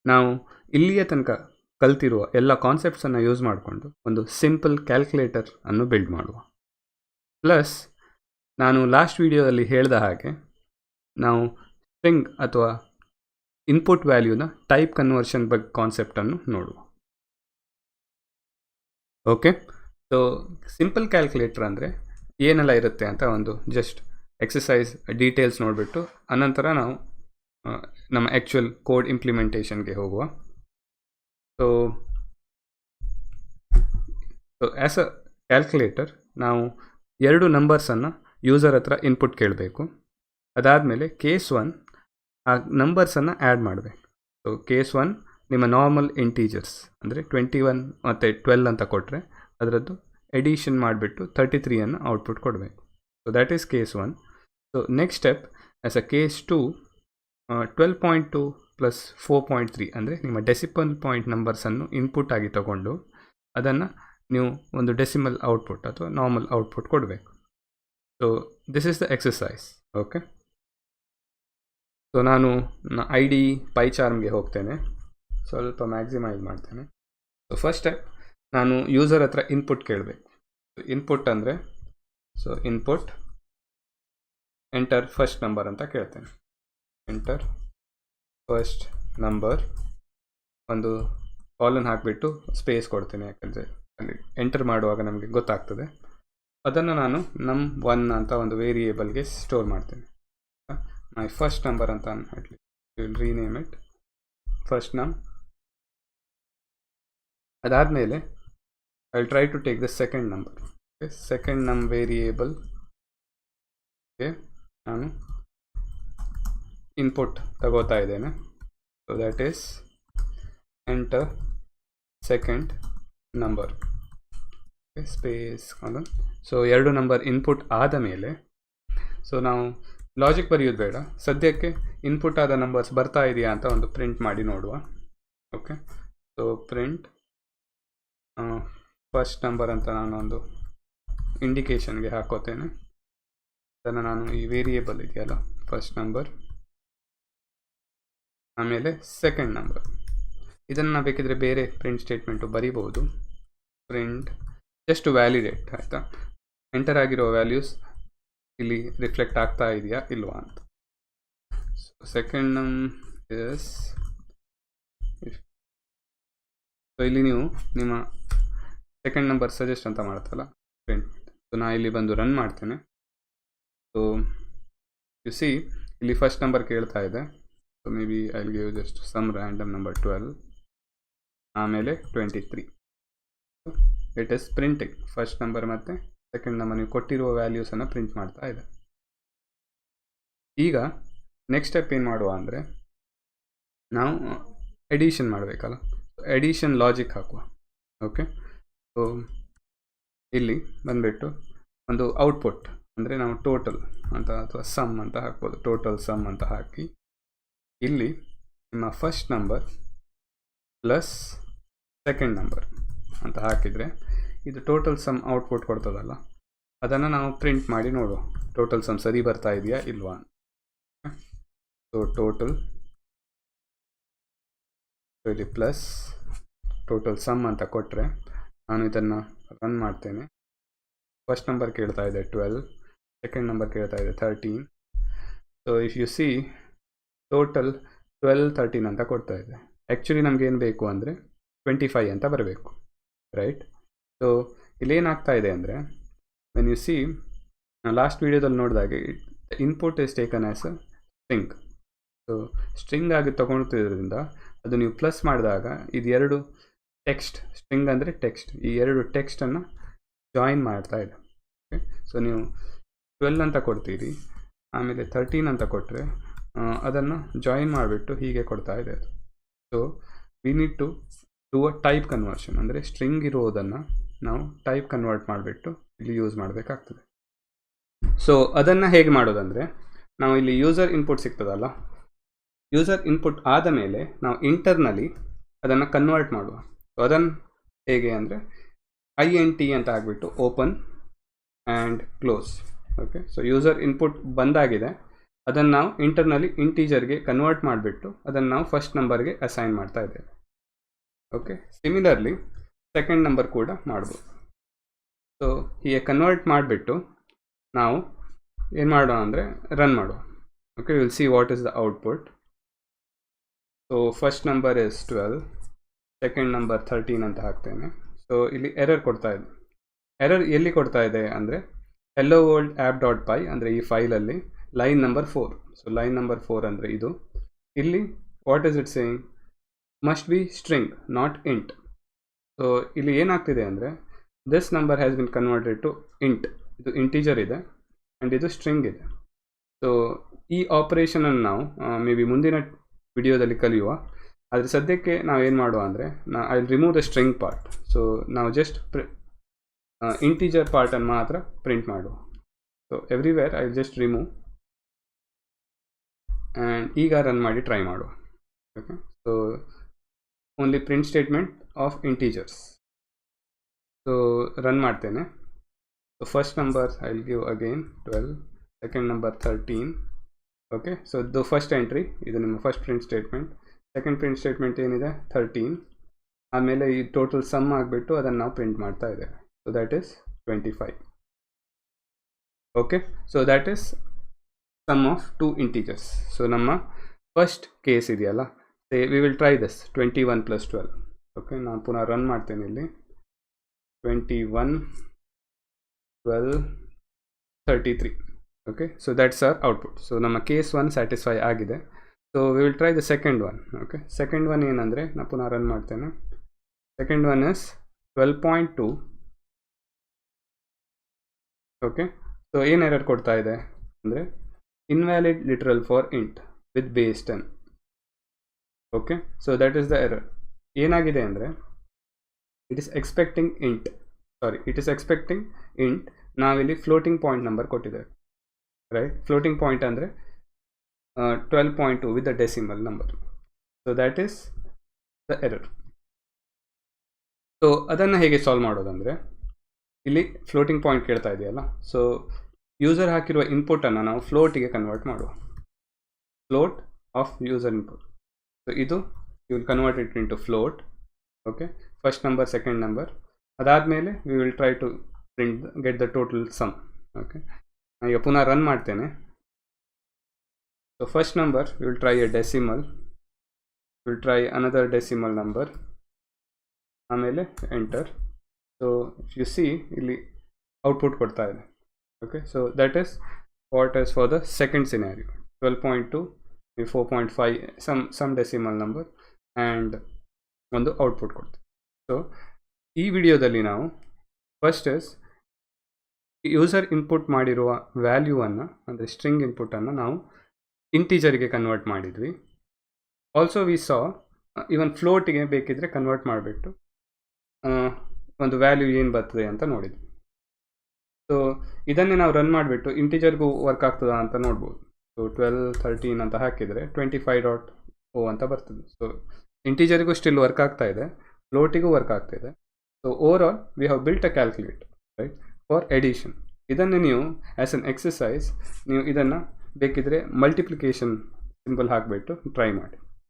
ನಾವು ಇಲ್ಲಿಯ ತನಕ ಕಲ್ತಿರುವ ಎಲ್ಲ ಕಾನ್ಸೆಪ್ಟ್ಸನ್ನು ಯೂಸ್ ಮಾಡಿಕೊಂಡು ಒಂದು ಸಿಂಪಲ್ ಕ್ಯಾಲ್ಕುಲೇಟರ್ ಅನ್ನು ಬಿಲ್ಡ್ ಮಾಡುವ. ಪ್ಲಸ್ ನಾನು ಲಾಸ್ಟ್ ವಿಡಿಯೋದಲ್ಲಿ ಹೇಳಿದ ಹಾಗೆ ನಾವು ಸ್ಟ್ರಿಂಗ್ ಅಥವಾ ಇನ್ಪುಟ್ ವ್ಯಾಲ್ಯೂನ ಟೈಪ್ ಕನ್ವರ್ಷನ್ ಬಗ್ಗೆ ಕಾನ್ಸೆಪ್ಟನ್ನು ನೋಡುವ. ಓಕೆ, ಸೊ ಸಿಂಪಲ್ ಕ್ಯಾಲ್ಕುಲೇಟರ್ ಅಂದರೆ ಏನೆಲ್ಲ ಇರುತ್ತೆ ಅಂತ ಒಂದು ಜಸ್ಟ್ ಎಕ್ಸಸೈಸ್ ಡೀಟೇಲ್ಸ್ ನೋಡಿಬಿಟ್ಟು ಅನಂತರ ನಾವು ನಮ್ಮ ಆ್ಯಕ್ಚುಯಲ್ ಕೋಡ್ ಇಂಪ್ಲಿಮೆಂಟೇಷನ್ಗೆ ಹೋಗುವ. ಸೊ ಆ್ಯಸ್ ಅ ಕ್ಯಾಲ್ಕುಲೇಟರ್ ನಾವು 2 ನಂಬರ್ಸನ್ನು ಯೂಸರ್ ಹತ್ರ ಇನ್ಪುಟ್ ಕೇಳಬೇಕು. ಅದಾದಮೇಲೆ ಕೇಸ್ 1 ಆ ನಂಬರ್ಸನ್ನು ಆ್ಯಡ್ ಮಾಡಬೇಕು. ಸೊ ಕೇಸ್ 1 ನಿಮ್ಮ ನಾರ್ಮಲ್ ಇಂಟೀಜರ್ಸ್ ಅಂದರೆ 21 ಮತ್ತು 12 ಅಂತ ಕೊಟ್ಟರೆ ಅದರದ್ದು ಎಡಿಷನ್ ಮಾಡಿಬಿಟ್ಟು 33 ಔಟ್ಪುಟ್ ಕೊಡಬೇಕು. So that is case 1. So next step as a case 2 12.2 plus 4.3 ಅಂದರೆ ನಿಮ್ಮ ಡೆಸಿಮಲ್ ಪಾಯಿಂಟ್ ನಂಬರ್ಸನ್ನು ಇನ್ಪುಟ್ ಆಗಿ ತಗೊಂಡು ಅದನ್ನು ನೀವು ಒಂದು ಡೆಸಿಮಲ್ ಔಟ್ಪುಟ್ ಅಥವಾ ನಾರ್ಮಲ್ ಔಟ್ಪುಟ್ ಕೊಡಬೇಕು. So this is the exercise. Okay, so ನಾನು ID ಪೈಚಾರ್ಮ್ಗೆ ಹೋಗ್ತೇನೆ, ಸ್ವಲ್ಪ ಮ್ಯಾಕ್ಸಿಮೈಸ್ ಮಾಡ್ತೇನೆ. ಸೊ ಫಸ್ಟ್ ಸ್ಟೆಪ್ ನಾನು ಯೂಸರ್ ಹತ್ರ ಇನ್ಪುಟ್ ಕೇಳಬೇಕು. ಇನ್ಪುಟ್ ಅಂದರೆ so input enter first number ಅಂತ ಕೇಳ್ತೇನೆ. ಎಂಟರ್ ಫಸ್ಟ್ ನಂಬರ್ ಒಂದು ಕಾಲನ್ ಹಾಕಿಬಿಟ್ಟು ಸ್ಪೇಸ್ ಕೊಡ್ತೇನೆ, ಯಾಕಂದರೆ ಅಲ್ಲಿ ಎಂಟರ್ ಮಾಡುವಾಗ ನಮಗೆ ಗೊತ್ತಾಗ್ತದೆ. ಅದನ್ನು ನಾನು num1 ಅಂತ ಒಂದು ವೇರಿಯೇಬಲ್ಗೆ ಸ್ಟೋರ್ ಮಾಡ್ತೇನೆ. ಮೈ ಫಸ್ಟ್ ನಂಬರ್ ಅಂತ will rename it first num. ಅದಾದಮೇಲೆ I will try to take the second number. Second num variable ನಾನು ಇನ್ಪುಟ್ ತಗೋತಾ ಇದ್ದೇನೆ. So that is enter second number space colon. So 2 number input ಆದ ಮೇಲೆ so ನಾವು logic ಬರೆಯೋದು ಬೇಡ, ಸದ್ಯಕ್ಕೆ ಇನ್ಪುಟ್ ಆದ ನಂಬರ್ಸ್ ಬರ್ತಾ ಇದೆಯಾ ಅಂತ ಒಂದು ಪ್ರಿಂಟ್ ಮಾಡಿ ನೋಡುವ. Okay, so print first number ಅಂತ ನಾನು ಒಂದು ಇಂಡಿಕೇಶನ್ಗೆ ಹಾಕೋತೇನೆ. ಅದನ್ನು ನಾನು ಈ ವೇರಿಯೇಬಲ್ ಇದೆಯಲ್ಲ ಫಸ್ಟ್ ನಂಬರ್, ಆಮೇಲೆ ಸೆಕೆಂಡ್ ನಂಬರ್. ಇದನ್ನು ನಾವು ಬೇಕಿದ್ರೆ ಬೇರೆ ಪ್ರಿಂಟ್ ಸ್ಟೇಟ್ಮೆಂಟು ಬರೀಬಹುದು. ಪ್ರಿಂಟ್ ಜಸ್ಟ್ ಟು ವ್ಯಾಲಿಡೇಟ್, ಆಯಿತಾ, ಎಂಟರ್ ಆಗಿರೋ ವ್ಯಾಲ್ಯೂಸ್ ಇಲ್ಲಿ ರಿಫ್ಲೆಕ್ಟ್ ಆಗ್ತಾ ಇದೆಯಾ ಇಲ್ವಾ ಅಂತ. ಸೆಕೆಂಡ್ ನಮ್ ಎಸ್. ಸೊ ಇಲ್ಲಿ ನೀವು ನಿಮ್ಮ ಸೆಕೆಂಡ್ ನಂಬರ್ ಸಜೆಸ್ಟ್ ಅಂತ ಮಾಡುತ್ತಲ್ಲ ಪ್ರಿಂಟ್. ಸೊ ನಾನು ಇಲ್ಲಿ ಬಂದು ರನ್ ಮಾಡ್ತೇನೆ. ಸೊ ಯು ಸಿ ಇಲ್ಲಿ ಫಸ್ಟ್ ನಂಬರ್ ಕೇಳ್ತಾ ಇದೆ. So maybe I will give just some random number 12, ಆಮೇಲೆ 23. It is printing first number ಮತ್ತು ಸೆಕೆಂಡ್ ನಂಬರ್ ನೀವು ಕೊಟ್ಟಿರುವ ವ್ಯಾಲ್ಯೂಸನ್ನು ಪ್ರಿಂಟ್ ಮಾಡ್ತಾ ಇದೆ. ಈಗ ನೆಕ್ಸ್ಟ್ ಸ್ಟೆಪ್ ಏನು ಮಾಡುವ ಅಂದರೆ ನಾವು ಎಡಿಷನ್ ಮಾಡಬೇಕಲ್ಲ, ಎಡಿಷನ್ ಲಾಜಿಕ್ ಹಾಕುವ. ಓಕೆ, ಸೊ ಇಲ್ಲಿ ಬಂದುಬಿಟ್ಟು ಒಂದು ಔಟ್ಪುಟ್ ಅಂದರೆ ನಾವು ಟೋಟಲ್ ಅಂತ ಅಥವಾ ಸಮ್ ಅಂತ ಹಾಕ್ಬೋದು. ಟೋಟಲ್ ಸಮ್ ಅಂತ ಹಾಕಿ ಇಲ್ಲಿ ನಿಮ್ಮ first number plus second number ಅಂತ ಹಾಕಿದರೆ ಇದು ಟೋಟಲ್ ಸಮ್ ಔಟ್ಪುಟ್ ಕೊಡ್ತದಲ್ಲ, ಅದನ್ನು ನಾವು ಪ್ರಿಂಟ್ ಮಾಡಿ ನೋಡುವ ಟೋಟಲ್ ಸಮ್ ಸರಿ ಬರ್ತಾ ಇದೆಯಾ ಇಲ್ವಾ. ಸೊ ಟೋಟಲ್ ಇಲ್ಲಿ ಪ್ಲಸ್ ಟೋಟಲ್ ಸಮ್ ಅಂತ ಕೊಟ್ಟರೆ ನಾನು ಇದನ್ನು ರನ್ ಮಾಡ್ತೇನೆ. ಫಸ್ಟ್ ನಂಬರ್ ಕೇಳ್ತಾ ಇದೆ 12, ಸೆಕೆಂಡ್ ನಂಬರ್ ಕೇಳ್ತಾ ಇದೆ 13. So if U C total 12, 13 ಅಂತ ಕೊಡ್ತಾ ಇದೆ. ಆ್ಯಕ್ಚುಲಿ ನಮ್ಗೆ ಏನು ಬೇಕು ಅಂದರೆ 25 ಅಂತ ಬರಬೇಕು, ರೈಟ್. ಸೊ ಇಲ್ಲೇನಾಗ್ತಾ ಇದೆ ಅಂದರೆ ವೆನ್ ಯು ಸಿ ಲಾಸ್ಟ್ ವೀಡಿಯೋದಲ್ಲಿ ನೋಡಿದಾಗೆ input is taken as a string. So string ಆಗಿ ತೊಗೊಳ್ತಿರೋದ್ರಿಂದ ಅದು ನೀವು ಪ್ಲಸ್ ಮಾಡಿದಾಗ ಇದು 2 ಟೆಕ್ಸ್ಟ್, ಸ್ಟ್ರಿಂಗ್ ಅಂದರೆ ಟೆಕ್ಸ್ಟ್, ಈ 2 ಟೆಕ್ಸ್ಟನ್ನು ಜಾಯಿನ್ ಮಾಡ್ತಾ ಇದೆ. ಓಕೆ, ಸೊ ನೀವು 12 ಅಂತ ಕೊಡ್ತೀರಿ, ಆಮೇಲೆ 13 ಅಂತ ಕೊಟ್ಟರೆ ಅದನ್ನು ಜಾಯಿನ್ ಮಾಡಿಬಿಟ್ಟು ಹೀಗೆ ಕೊಡ್ತಾ ಇದೆ ಅದು. So we need to do a type conversion, ಅಂದರೆ ಸ್ಟ್ರಿಂಗ್ ಇರೋದನ್ನು ನಾವು ಟೈಪ್ ಕನ್ವರ್ಟ್ ಮಾಡಿಬಿಟ್ಟು ಇಲ್ಲಿ ಯೂಸ್ ಮಾಡಬೇಕಾಗ್ತದೆ. ಸೊ ಅದನ್ನು ಹೇಗೆ ಮಾಡೋದಂದರೆ ನಾವು ಇಲ್ಲಿ ಯೂಸರ್ ಇನ್ಪುಟ್ ಸಿಗ್ತದಲ್ಲ, ಯೂಸರ್ ಇನ್ಪುಟ್ ಆದ ಮೇಲೆ ನಾವು ಇಂಟರ್ನಲ್ಲಿ ಅದನ್ನು ಕನ್ವರ್ಟ್ ಮಾಡುವ. ಸೊ ಅದನ್ನು ಹೇಗೆ ಅಂದರೆ INT ಅಂತ ಆಗಿಬಿಟ್ಟು open and close. Okay, so user input ಬಂದಾಗಿದೆ, ಅದನ್ನು ನಾವು ಇಂಟರ್ನಲಿ ಇಂಟೀಜರ್ಗೆ ಕನ್ವರ್ಟ್ ಮಾಡಿಬಿಟ್ಟು ಅದನ್ನು ನಾವು ಫಸ್ಟ್ ನಂಬರ್ಗೆ ಅಸೈನ್ ಮಾಡ್ತಾ ಇದ್ದೇವೆ. ಓಕೆ, ಸಿಮಿಲರ್ಲಿ ಸೆಕೆಂಡ್ ನಂಬರ್ ಕೂಡ ಮಾಡ್ಬೋದು. ಸೊ ಹೀಗೆ ಕನ್ವರ್ಟ್ ಮಾಡಿಬಿಟ್ಟು ನಾವು ಏನು ಮಾಡೋಣ ಅಂದರೆ ರನ್ ಮಾಡುವ. Okay, will see what is the output. So first number is 12, second number 13 ಅಂತ ಹಾಕ್ತೇನೆ. ಸೊ ಇಲ್ಲಿ ಎರರ್ ಕೊಡ್ತಾ ಇದೆ. ಎರರ್ ಎಲ್ಲಿ ಕೊಡ್ತಾ ಇದೆ ಅಂದರೆ hello world app.py ಅಂದರೆ ಈ ಫೈಲಲ್ಲಿ line number 4. So line number 4 ಅಂದರೆ ಇದು. ಇಲ್ಲಿ what is it saying, must be string not int. So ಇಲ್ಲಿ ಏನಾಗ್ತಿದೆ ಅಂದರೆ this number has been converted to int. ಇದು ಇಂಟೀಜರ್ ಇದೆ ಆ್ಯಂಡ್ ಇದು ಸ್ಟ್ರಿಂಗ್ ಇದೆ. ಸೊ ಈ ಆಪರೇಷನನ್ನು ನಾವು ಮೇ ಬಿ ಮುಂದಿನ ವಿಡಿಯೋದಲ್ಲಿ ಕಲಿಯುವ. ಆದರೆ ಸದ್ಯಕ್ಕೆ ನಾವು ಏನು ಮಾಡುವ ಅಂದರೆ I will remove the string part. So ನಾವು ಜಸ್ಟ್ ಇಂಟೀಜರ್ ಪಾರ್ಟನ್ನು ಮಾತ್ರ ಪ್ರಿಂಟ್ ಮಾಡುವ. So everywhere I will just remove and ಈಗ ರನ್ ಮಾಡಿ ಟ್ರೈ ಮಾಡುವ. Okay, so only print statement of integers. So run ಮಾಡ್ತೇನೆ. So first number I will give again 12, second number 13. Okay, so the first entry ಇದು ನಿಮ್ಮ first print statement. Second print statement ಏನಿದೆ 13. ಆಮೇಲೆ ಈ total some ಆಗಿಬಿಟ್ಟು ಅದನ್ನು ನಾವು print ಮಾಡ್ತಾ ಇದ್ದೇವೆ. So that is 25. Okay, so that is sum of 2 integers. So ನಮ್ಮ ಫಸ್ಟ್ ಕೇಸ್ ಇದೆಯಲ್ಲ, we will try this 21 + 12. Okay, ನಾನು ಪುನಃ ರನ್ ಮಾಡ್ತೇನೆ. ಇಲ್ಲಿ 21, 12, 33. Okay, so that's our output. So ನಮ್ಮ ಕೇಸ್ 1 ಸ್ಯಾಟಿಸ್ಫೈ ಆಗಿದೆ. So we will try the second one. Okay, second one ಏನಂದರೆ ನಾನು ಪುನಃ ರನ್ ಮಾಡ್ತೇನೆ. Second one is 12.2. Okay, so ಏನು ಎರರ್ ಕೊಡ್ತಾ ಇದೆ ಅಂದರೆ invalid literal for int with base 10. Okay, so that is the error. ಏನಾಗಿದೆ ಅಂದರೆ ಇಟ್ ಈಸ್ ಎಕ್ಸ್ಪೆಕ್ಟಿಂಗ್ ಇಂಟ್. ನಾವಿಲ್ಲಿ ಫ್ಲೋಟಿಂಗ್ ಪಾಯಿಂಟ್ ನಂಬರ್ ಕೊಟ್ಟಿದ್ದೇವೆ, ರೈಟ್? ಫ್ಲೋಟಿಂಗ್ ಪಾಯಿಂಟ್ ಅಂದರೆ 12.2 with the decimal number. So that is the error. So ಅದನ್ನು ಹೇಗೆ solve ಮಾಡೋದಂದರೆ ಇಲ್ಲಿ floating point ಕೇಳ್ತಾ ಇದೆಯಲ್ಲ, ಸೊ ಯೂಸರ್ ಹಾಕಿರುವ ಇನ್ಪುಟನ್ನು ನಾವು ಫ್ಲೋಟಿಗೆ ಕನ್ವರ್ಟ್ ಮಾಡುವ. Float of user input. So ಇದು you will convert it into float. Okay, first number, second number. ಅದಾದಮೇಲೆ we will try to print get the total sum. Okay, ಈಗ ಪುನಃ ರನ್ ಮಾಡ್ತೇನೆ. So first number we will try a decimal, will try another decimal number, ಆಮೇಲೆ enter. So you see ಇಲ್ಲಿ output ಕೊಡ್ತಾ ಇದೆ. Okay, so that is what is for the second scenario. 12.2, 4.5 some decimal number and ಒಂದು output ಕೊಡ್ತೀವಿ. So ಈ ವಿಡಿಯೋದಲ್ಲಿ ನಾವು first is user input ಮಾಡಿರುವ ವ್ಯಾಲ್ಯೂವನ್ನು ಅಂದರೆ ಸ್ಟ್ರಿಂಗ್ ಇನ್ಪುಟನ್ನು ನಾವು ಇಂಟೀಜರಿಗೆ ಕನ್ವರ್ಟ್ ಮಾಡಿದ್ವಿ. ಆಲ್ಸೋ ವಿ ಸಾ ಇವನ್ ಫ್ಲೋಟಿಗೆ ಬೇಕಿದ್ರೆ ಕನ್ವರ್ಟ್ ಮಾಡಿಬಿಟ್ಟು ಒಂದು ವ್ಯಾಲ್ಯೂ ಏನು ಬರ್ತದೆ ಅಂತ ನೋಡಿದ್ವಿ. ಸೊ ಇದನ್ನೇ ನಾವು ರನ್ ಮಾಡಿಬಿಟ್ಟು ಇಂಟೀಜರ್ಗೂ ವರ್ಕ್ ಆಗ್ತದಾ ಅಂತ ನೋಡ್ಬೋದು. ಸೊ 12, 13 ಅಂತ ಹಾಕಿದರೆ 25.0 ಅಂತ ಬರ್ತದೆ. ಸೊ ಇಂಟೀಜರಿಗೂ ಸ್ಟಿಲ್ ವರ್ಕ್ ಆಗ್ತಾ ಇದೆ, ಫ್ಲೋಟಿಗೂ ವರ್ಕ್ ಆಗ್ತಾಯಿದೆ. So over all we have built a calculator, right, for addition. ಇದನ್ನು ನೀವು ಆ್ಯಸ್ ಅನ್ ಎಕ್ಸಸೈಸ್ ನೀವು ಇದನ್ನು ಬೇಕಿದ್ರೆ ಮಲ್ಟಿಪ್ಲಿಕೇಶನ್ ಸಿಂಬಲ್ ಹಾಕಿಬಿಟ್ಟು ಟ್ರೈ ಮಾಡಿ.